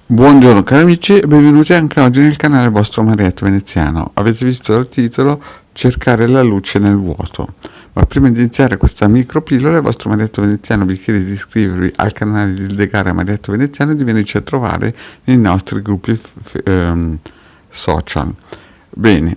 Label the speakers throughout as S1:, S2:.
S1: Buongiorno cari amici e benvenuti anche oggi nel canale vostro Marietto Veneziano. Avete visto dal titolo Cercare la luce nel vuoto. Ma prima di iniziare questa micropillola, il vostro Marietto Veneziano vi chiede di iscrivervi al canale di Ildegara Marietto Veneziano e di venirci a trovare nei nostri gruppi social. Bene,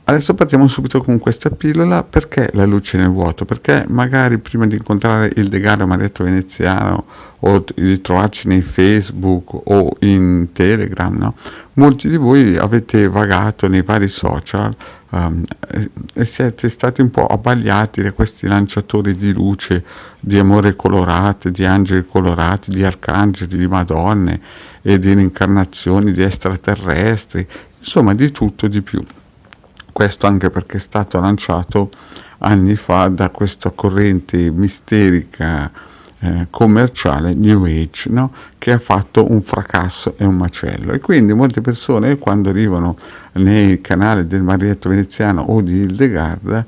S1: adesso partiamo subito con questa pillola. Perché la luce nel vuoto? Perché magari prima di incontrare il Degaro Marietto Veneziano o di trovarci nei Facebook o in Telegram, no? Molti di voi avete vagato nei vari social e siete stati un po' abbagliati da questi lanciatori di luce, di amore colorate, di angeli colorati, di arcangeli, di madonne e di incarnazioni, di extraterrestri, insomma di tutto e di più. Questo anche perché è stato lanciato anni fa da questa corrente misterica commerciale New Age, no? Che ha fatto un fracasso e un macello, e quindi molte persone quando arrivano nei canali del Marietto Veneziano o di Hildegard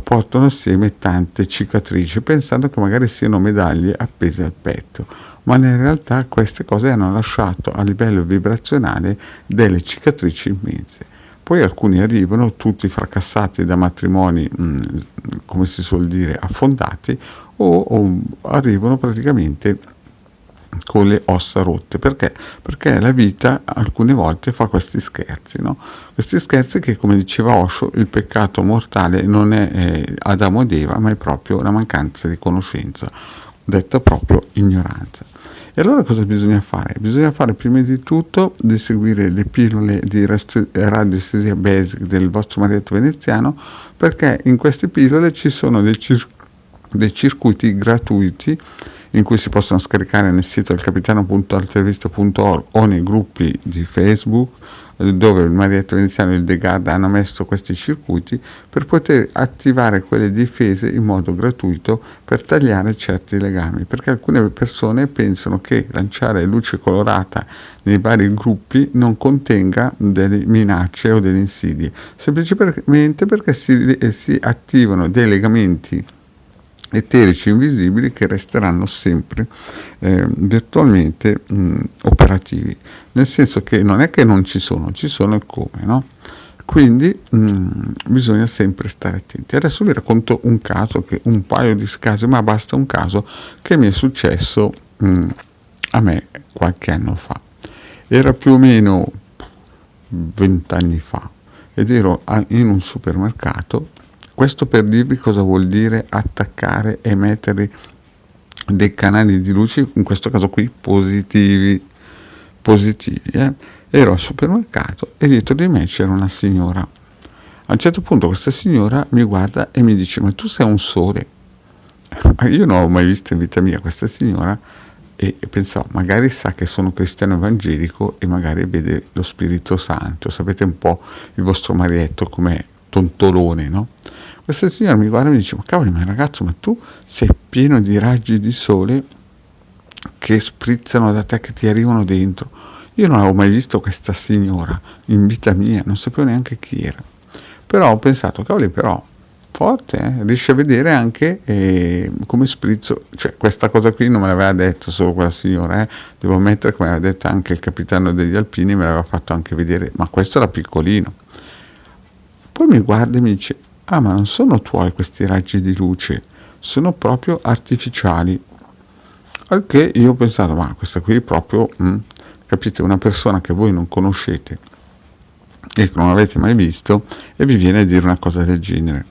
S1: portano assieme tante cicatrici pensando che magari siano medaglie appese al petto, ma in realtà queste cose hanno lasciato a livello vibrazionale delle cicatrici immense. Poi alcuni arrivano tutti fracassati da matrimoni, come si suol dire, affondati, o arrivano praticamente con le ossa rotte. Perché? Perché la vita alcune volte fa questi scherzi, no? Questi scherzi che, come diceva Osho, il peccato mortale non è Adamo ed Eva, ma è proprio la mancanza di conoscenza, detta proprio ignoranza. E allora cosa bisogna fare? Bisogna fare prima di tutto di seguire le pillole di radiestesia basic del vostro Marietto Veneziano, perché in queste pillole ci sono dei circuiti gratuiti in cui si possono scaricare nel sito del capitano.altervista.org o nei gruppi di Facebook, dove il Marietto Veneziano e il Degard hanno messo questi circuiti per poter attivare quelle difese in modo gratuito per tagliare certi legami, perché alcune persone pensano che lanciare luce colorata nei vari gruppi non contenga delle minacce o delle insidie, semplicemente perché si attivano dei legamenti eterici invisibili che resteranno sempre virtualmente operativi, nel senso che non è che non ci sono e come, no? Quindi bisogna sempre stare attenti. Adesso vi racconto un paio di casi, ma basta un caso che mi è successo a me qualche anno fa. Era più o meno 20 anni fa ed ero in un supermercato. Questo per dirvi cosa vuol dire attaccare e mettere dei canali di luce, in questo caso qui positivi. Ero al supermercato e dietro di me c'era una signora. A un certo punto questa signora mi guarda e mi dice: ma tu sei un sole? Io non ho mai visto in vita mia questa signora e pensavo, magari sa che sono cristiano evangelico e magari vede lo Spirito Santo. Sapete un po' il vostro Marietto com'è tontolone, no? Questa signora mi guarda e mi dice: ma cavoli, ma ragazzo, ma tu sei pieno di raggi di sole che sprizzano da te, che ti arrivano dentro. Io non avevo mai visto questa signora in vita mia, non sapevo neanche chi era. Però ho pensato, cavoli, però forte, riesce a vedere anche come sprizzo, cioè questa cosa qui non me l'aveva detto solo quella signora, devo ammettere che me l'aveva detta anche il capitano degli Alpini, me l'aveva fatto anche vedere, ma questo era piccolino. Poi mi guarda e mi dice: ah, ma non sono tuoi questi raggi di luce, sono proprio artificiali. Al che io ho pensato, ma questa qui proprio, capite, una persona che voi non conoscete e che non avete mai visto e vi viene a dire una cosa del genere.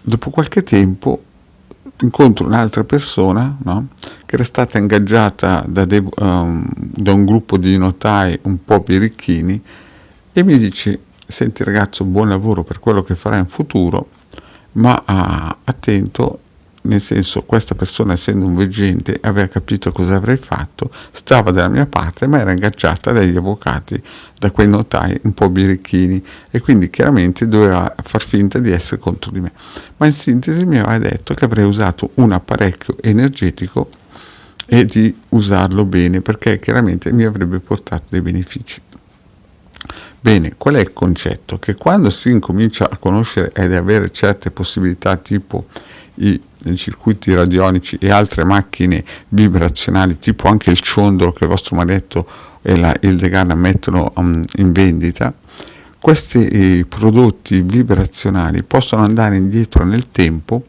S1: Dopo qualche tempo incontro un'altra persona, no? Che era stata ingaggiata da un gruppo di notai un po' birichini e mi dice: senti ragazzo, buon lavoro per quello che farai in futuro, ma attento, nel senso, questa persona, essendo un veggente, aveva capito cosa avrei fatto, stava dalla mia parte, ma era ingaggiata dagli avvocati, da quei notai un po' birichini, e quindi chiaramente doveva far finta di essere contro di me. Ma in sintesi mi aveva detto che avrei usato un apparecchio energetico e di usarlo bene, perché chiaramente mi avrebbe portato dei benefici. Bene, qual è il concetto? Che quando si incomincia a conoscere ed avere certe possibilità tipo i circuiti radionici e altre macchine vibrazionali, tipo anche il ciondolo che il vostro marito e il Degana mettono in vendita, questi prodotti vibrazionali possono andare indietro nel tempo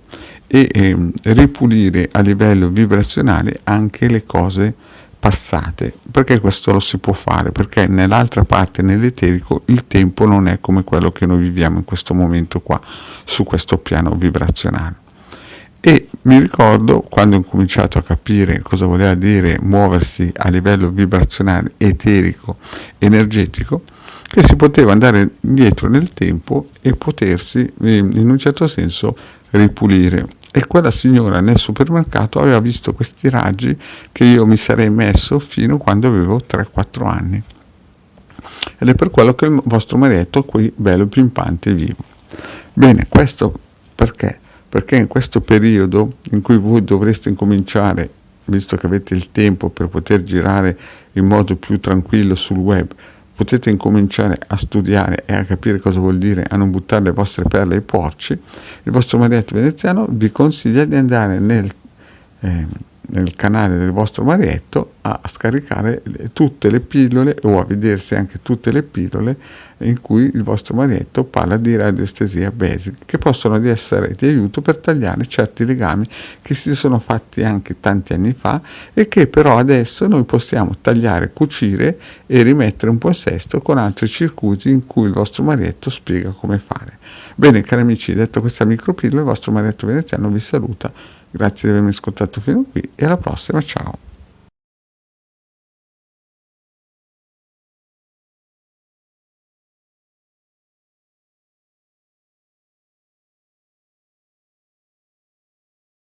S1: e ripulire a livello vibrazionale anche le cose passate. Perché questo lo si può fare? Perché nell'altra parte, nell'eterico, il tempo non è come quello che noi viviamo in questo momento qua, su questo piano vibrazionale. E mi ricordo, quando ho cominciato a capire cosa voleva dire muoversi a livello vibrazionale, eterico, energetico, che si poteva andare indietro nel tempo e potersi, in un certo senso, ripulire. E quella signora nel supermercato aveva visto questi raggi che io mi sarei messo fino a quando avevo 3-4 anni. Ed è per quello che il vostro maretto è qui bello pimpante e vivo. Bene, questo perché? Perché in questo periodo in cui voi dovreste incominciare, visto che avete il tempo per poter girare in modo più tranquillo sul web, potete incominciare a studiare e a capire cosa vuol dire a non buttare le vostre perle ai porci, il vostro maretto veneziano vi consiglia di andare nel canale del vostro maretto a scaricare tutte le pillole o a vedersi anche tutte le pillole in cui il vostro maretto parla di radioestesia basic, che possono essere di aiuto per tagliare certi legami che si sono fatti anche tanti anni fa e che però adesso noi possiamo tagliare, cucire e rimettere un po' in sesto con altri circuiti in cui il vostro maretto spiega come fare. Bene, cari amici, detto questa micropillola, il vostro maretto veneziano vi saluta. Grazie di avermi ascoltato fino qui e alla prossima, ciao!